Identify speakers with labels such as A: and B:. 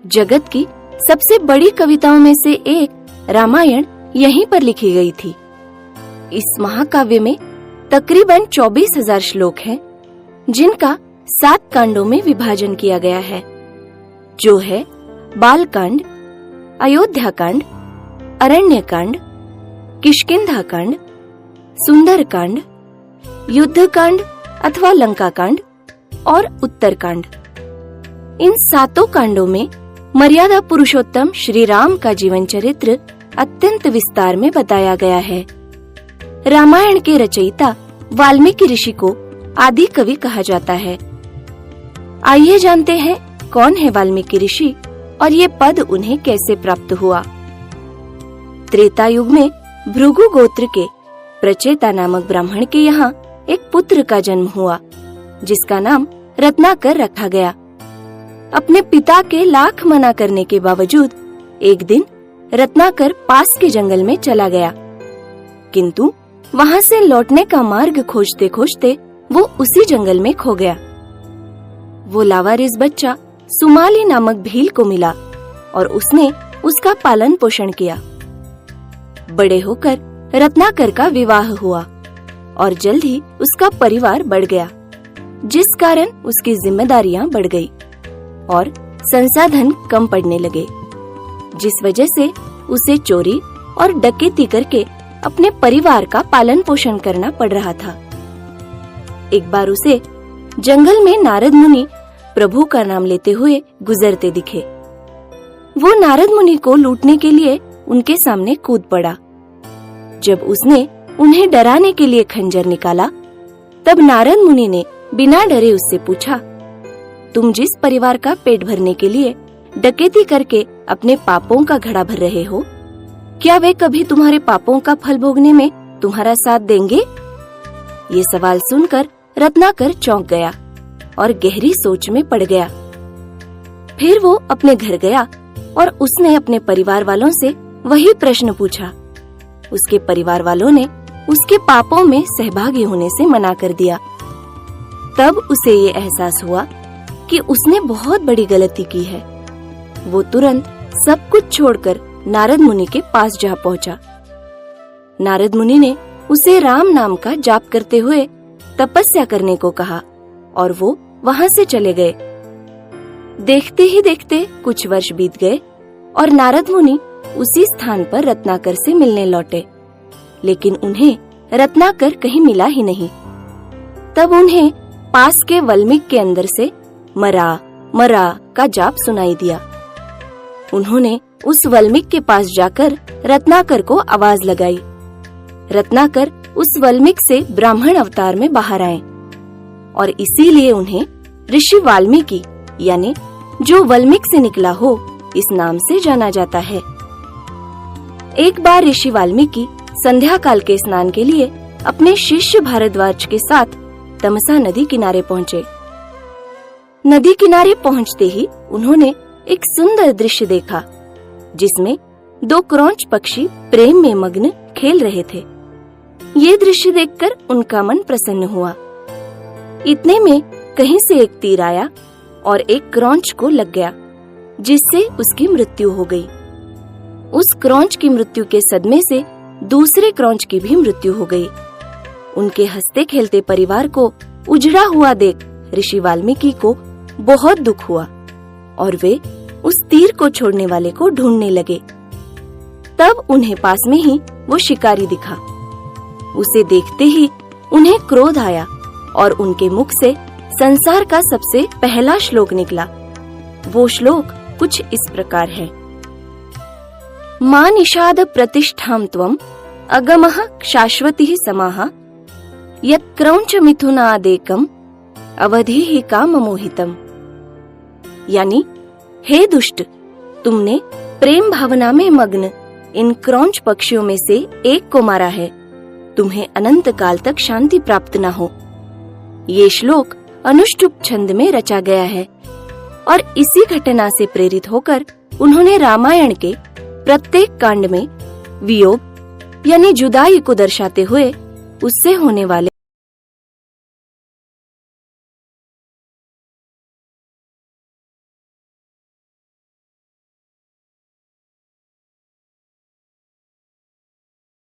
A: जगत की सबसे बड़ी कविताओं में से एक रामायण यहीं पर लिखी गई थी। इस महाकाव्य में तकरीबन 24,000 श्लोक हैं, जिनका 7 कांडों में विभाजन किया गया है, जो है बालकांड, अयोध्या कांड, अरण्य कांड, किष्किंधा कांड, सुंदर कांड, युद्ध कांड अथवा लंका कांड और उत्तर कांड। इन 7 कांडों में मर्यादा पुरुषोत्तम श्री राम का जीवन चरित्र अत्यंत विस्तार में बताया गया है। रामायण के रचयिता वाल्मीकि ऋषि को आदि कवि कहा जाता है। आइए जानते हैं कौन है वाल्मीकि ऋषि और ये पद उन्हें कैसे प्राप्त हुआ। त्रेता युग में भृगु गोत्र के प्रचेता नामक ब्राह्मण के यहाँ एक पुत्र का जन्म हुआ, जिसका नाम रत्नाकर रखा गया। अपने पिता के लाख मना करने के बावजूद एक दिन रत्नाकर पास के जंगल में चला गया, किंतु वहाँ से लौटने का मार्ग खोजते खोजते वो उसी जंगल में खो गया। वो लावारिस बच्चा सुमाली नामक भील को मिला और उसने उसका पालन पोषण किया। बड़े होकर रत्नाकर का विवाह हुआ और जल्द ही उसका परिवार बढ़ गया, जिस कारण उसकी जिम्मेदारियां बढ़ गई और संसाधन कम पड़ने लगे, जिस वजह से उसे चोरी और डकैती करके अपने परिवार का पालन पोषण करना पड़ रहा था। एक बार उसे जंगल में नारद मुनि प्रभु का नाम लेते हुए गुजरते दिखे। वो नारद मुनि को लूटने के लिए उनके सामने कूद पड़ा। जब उसने उन्हें डराने के लिए खंजर निकाला, तब नारद मुनि ने बिना डरे उससे पूछा, तुम जिस परिवार का पेट भरने के लिए डकैती करके अपने पापों का घड़ा भर रहे हो, क्या वे कभी तुम्हारे पापों का फल भोगने में तुम्हारा साथ देंगे? ये सवाल सुनकर रत्नाकर चौंक गया और गहरी सोच में पड़ गया। फिर वो अपने घर गया और उसने अपने परिवार वालों से वही प्रश्न पूछा। उसके परिवार वालों ने उसके पापों में सहभागी होने से मना कर दिया। तब उसे ये एहसास हुआ कि उसने बहुत बड़ी गलती की है। वो तुरंत सब कुछ छोड़कर नारद मुनि के पास जा पहुंचा। नारद मुनि ने उसे राम नाम का जाप करते हुए तपस्या करने को कहा और वो वहाँ से चले गए। देखते ही देखते कुछ वर्ष बीत गए और नारद मुनि उसी स्थान पर रत्नाकर से मिलने लौटे, लेकिन उन्हें रत्नाकर कहीं मिला ही नहीं। तब उन्हें पास के वल्मीक के अंदर से मरा मरा का जाप सुनाई दिया। उन्होंने उस वल्मीक के पास जाकर रत्नाकर को आवाज लगाई। रत्नाकर उस वल्मीक से ब्राह्मण अवतार में बाहर आए और इसीलिए उन्हें ऋषि वाल्मीकि यानी जो वल्मीक से निकला हो इस नाम से जाना जाता है। एक बार ऋषि वाल्मीकि संध्या काल के स्नान के लिए अपने शिष्य भारद्वाज के साथ तमसा नदी किनारे पहुँचे। नदी किनारे पहुँचते ही उन्होंने एक सुंदर दृश्य देखा, जिसमें 2 क्रौंच पक्षी प्रेम में मग्न खेल रहे थे। ये दृश्य देखकर उनका मन प्रसन्न हुआ। इतने में कहीं से एक तीर आया और एक क्रौंच को लग गया, जिससे उसकी मृत्यु हो गई। उस क्रौंच की मृत्यु के सदमे से दूसरे क्रौंच की भी मृत्यु हो गई। उनके हंसते खेलते परिवार को उजड़ा हुआ देख ऋषि वाल्मीकि को बहुत दुख हुआ और वे उस तीर को छोड़ने वाले को ढूंढने लगे। तब उन्हें पास में ही वो शिकारी दिखा। उसे देखते ही उन्हें क्रोध आया और उनके मुख से संसार का सबसे पहला श्लोक निकला। वो श्लोक कुछ इस प्रकार है। मां निषाद प्रतिष्ठां त्वं अगमः शाश्वती समाः यत् क्रौंच मिथुनादेकम् अवधि काम मोहितम। यानी, हे दुष्ट, तुमने प्रेम भावना में मग्न इन क्रौंच पक्षियों में से एक को मारा है। तुम्हें अनंत काल तक शांति प्राप्त न हो। ये श्लोक अनुष्टुप छंद में रचा गया है और इसी घटना से प्रेरित होकर उन्होंने रामायण के प्रत्येक कांड में वियोग यानी जुदाई को दर्शाते हुए उससे होने वाले